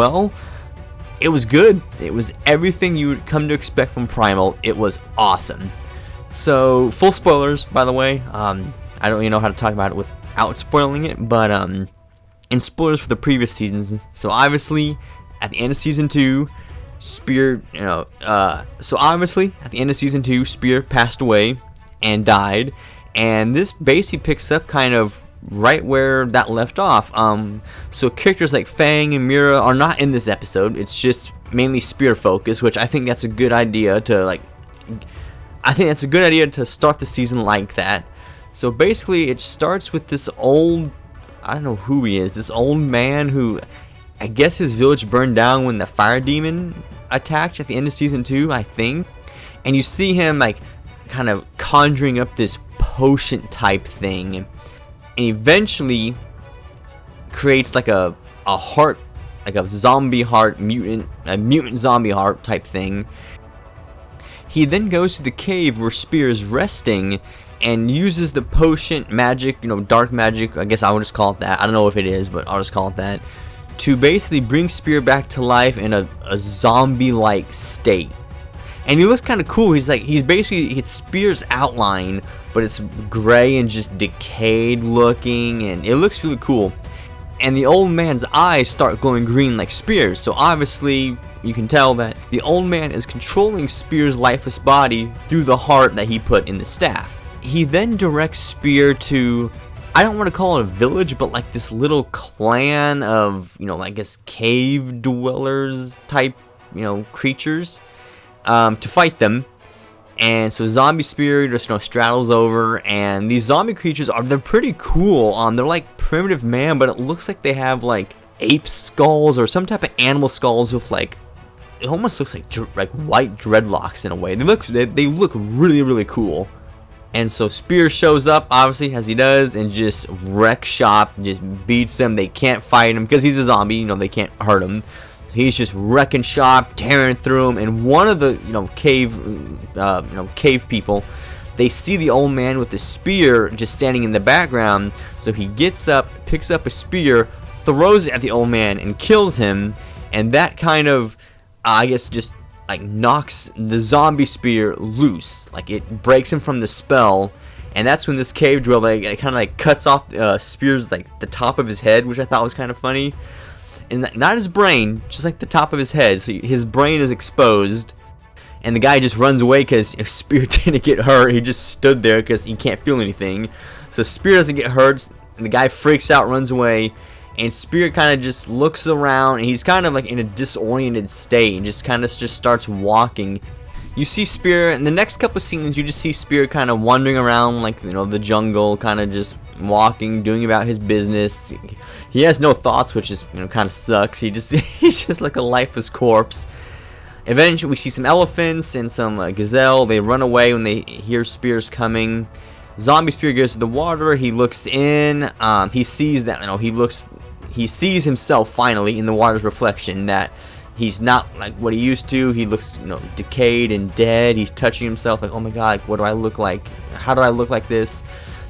Well, it was good. It was everything you would come to expect from Primal. It was awesome. So, full spoilers, by the way. I don't really know how to talk about it without spoiling it, but in spoilers for the previous seasons. So obviously, at the end of season 2, Spear, Spear passed away and died, and this basically picks up kind of right where that left off. So characters like Fang and Mira are not in this episode. It's just mainly Spear focused, which I think that's a good idea to start the season like that. So basically, it starts with this old, I don't know who he is, this old man who, I guess his village burned down when the fire demon attacked at the end of season 2, I think. And you see him like kind of conjuring up this potion type thing, and eventually creates like a heart, like a zombie heart, mutant zombie heart type thing. He then goes to the cave where Spear is resting and uses the potion magic, dark magic, I guess I would just call it that. I don't know if it is, but I'll just call it that, to basically bring Spear back to life in a zombie-like state. And he looks kind of cool. It's Spear's outline, but it's gray and just decayed looking, and it looks really cool. And the old man's eyes start glowing green like Spear's, so obviously you can tell that the old man is controlling Spear's lifeless body through the heart that he put in the staff. He then directs Spear to, I don't want to call it a village, but like this little clan of, I guess cave dwellers type, creatures, to fight them. And so Zombie Spear just straddles over, and these zombie creatures they're pretty cool. They're like primitive man, but it looks like they have like ape skulls or some type of animal skulls with like, it almost looks like white dreadlocks in a way. They look really, really cool. And so Spear shows up, obviously, as he does, and just wrecks shop, just beats them. They can't fight him because he's a zombie, they can't hurt him. He's just wrecking shop, tearing through him, and one of the cave people, they see the old man with the spear just standing in the background. So he gets up, picks up a spear, throws it at the old man, and kills him. And that kind of, I guess, just like knocks the zombie spear loose, like it breaks him from the spell. And that's when this cave dweller kind of like cuts off Spear's like the top of his head, which I thought was kind of funny. And not his brain, just like the top of his head. So his brain is exposed, and the guy just runs away because Spear didn't get hurt. He just stood there because he can't feel anything. So Spear doesn't get hurt, and the guy freaks out, runs away, and Spear kind of just looks around, and he's kind of like in a disoriented state, and just starts walking. You see Spear in the next couple scenes. You just see Spear kind of wandering around like the jungle, kind of just walking, doing about his business. He has no thoughts, which is kind of sucks. He's just like a lifeless corpse. Eventually, we see some elephants and some gazelle. They run away when they hear Spear's coming. Zombie Spear goes to the water. He looks in. He sees that he sees himself finally in the water's reflection, that he's not like what he used to. He looks, decayed and dead. He's touching himself like, oh my god, what do I look like? How do I look like this?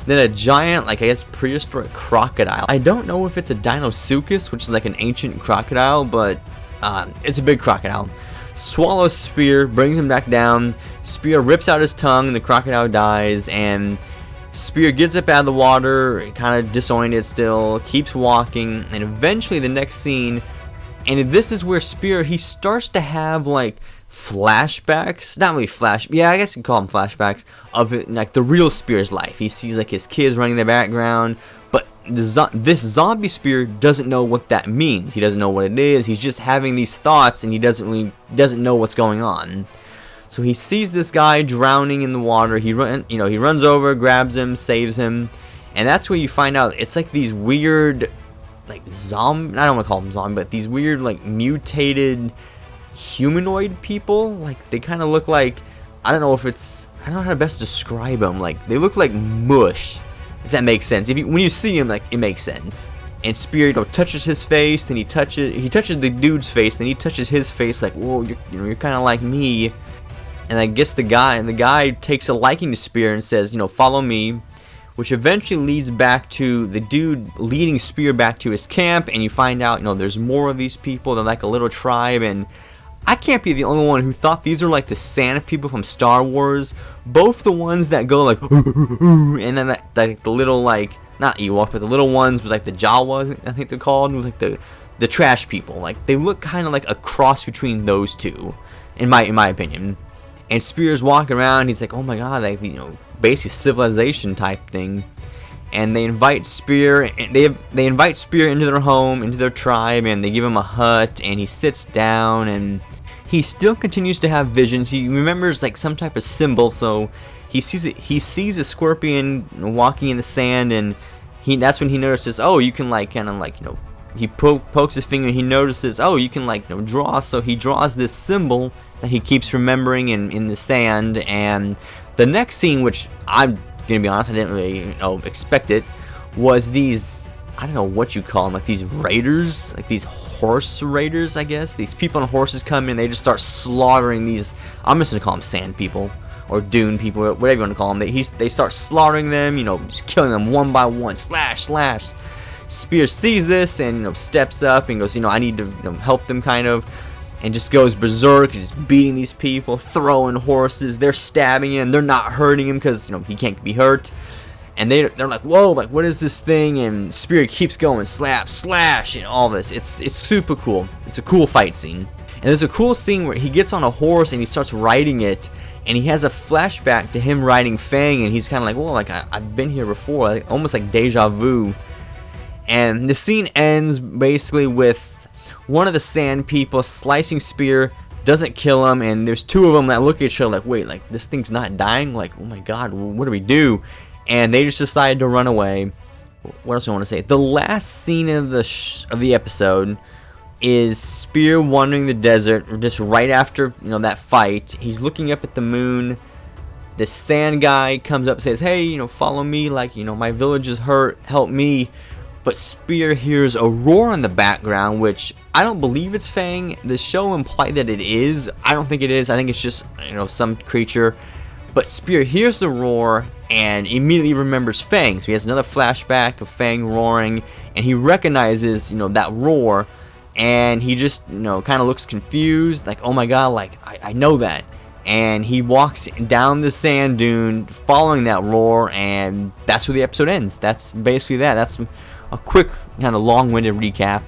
Then a giant, like I guess prehistoric crocodile. I don't know if it's a Deinosuchus, which is like an ancient crocodile, but it's a big crocodile. Swallows Spear, brings him back down. Spear rips out his tongue, the crocodile dies, and Spear gets up out of the water, kind of disoriented still, keeps walking, and eventually the next scene, and this is where Spear, he starts to have like flashbacks, not really I guess you can call them flashbacks of it, like the real Spear's life. He sees like his kids running in the background, but this zombie Spear doesn't know what that means. He doesn't know what it is. He's just having these thoughts, and he doesn't know what's going on. So he sees this guy drowning in the water. He runs over, grabs him, saves him, and that's where you find out it's like these weird, like zombie. I don't want to call them zombie, but these weird like mutated humanoid people. Like they kind of look like, I don't know how to best describe them. Like they look like mush, if that makes sense. When you see him, like it makes sense. And Spear touches his face, then he touches the dude's face, then he touches his face like, whoa, you're kind of like me. And I guess the guy takes a liking to Spear and says, follow me. which eventually leads back to the dude leading Spear back to his camp, and you find out, there's more of these people. They're like a little tribe, and I can't be the only one who thought these are like the Sand people from Star Wars. Both the ones that go like, and then like the little, like, not Ewok, but the little ones with like the Jawas, I think they're called, with like the trash people. Like, they look kind of like a cross between those two, in my opinion. And Spear's walking around, he's like, oh my god, like, basically civilization type thing. And they invite Spear, and they invite Spear into their home, into their tribe, and they give him a hut, and he sits down, and he still continues to have visions. He remembers like some type of symbol, so he sees a scorpion walking in the sand, and that's when he notices, oh, you can like kind of like, he pokes his finger and he notices, oh, you can like draw. So he draws this symbol that he keeps remembering in the sand. And the next scene, which I'm gonna be honest, I didn't really expect it, was these, I don't know what you call them, like these raiders, like these horse raiders, I guess. These people on horses come in, they just start slaughtering these, I'm just gonna call them sand people or dune people, whatever you want to call them. They start slaughtering them, just killing them one by one, slash. Spear sees this and steps up and goes, I need to help them, kind of, and just goes berserk. He's beating these people, throwing horses. They're stabbing him. They're not hurting him because he can't be hurt. And they're like, whoa, like, what is this thing? And Spear keeps going, slap, slash, and all this. It's super cool. It's a cool fight scene. And there's a cool scene where he gets on a horse and he starts riding it, and he has a flashback to him riding Fang, and he's kind of like, whoa, like, I've been here before, like, almost like deja vu. And the scene ends basically with one of the sand people slicing Spear, doesn't kill him, and there's two of them that look at each other like, wait, like, this thing's not dying? Like, oh my god, what do we do? And they just decide to run away. What else do I want to say? The last scene of the episode is Spear wandering the desert, just right after that fight. He's looking up at the moon. The sand guy comes up and says, hey, follow me, like, my village is hurt, help me. But Spear hears a roar in the background, which I don't believe it's Fang. The show implied that it is. I don't think it is. I think it's just some creature. But Spear hears the roar and immediately remembers Fang. So he has another flashback of Fang roaring, and he recognizes that roar, and he just kind of looks confused, like, oh my god, like, I know that. And he walks down the sand dune following that roar, and that's where the episode ends. That's basically that. That's a quick, kind of long-winded recap.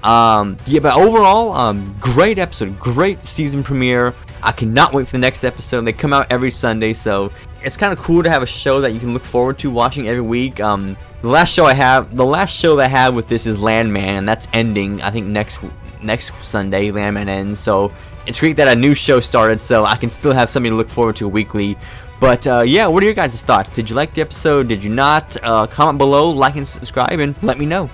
Yeah, but overall, great episode, great season premiere. I cannot wait for the next episode. They come out every Sunday, so it's kind of cool to have a show that you can look forward to watching every week. The last show that I have with this is Landman, and that's ending, I think, next Sunday. Landman ends, so it's great that a new show started, so I can still have something to look forward to weekly. But yeah, what are your guys' thoughts? Did you like the episode? Did you not? Comment below, like and subscribe, and let me know.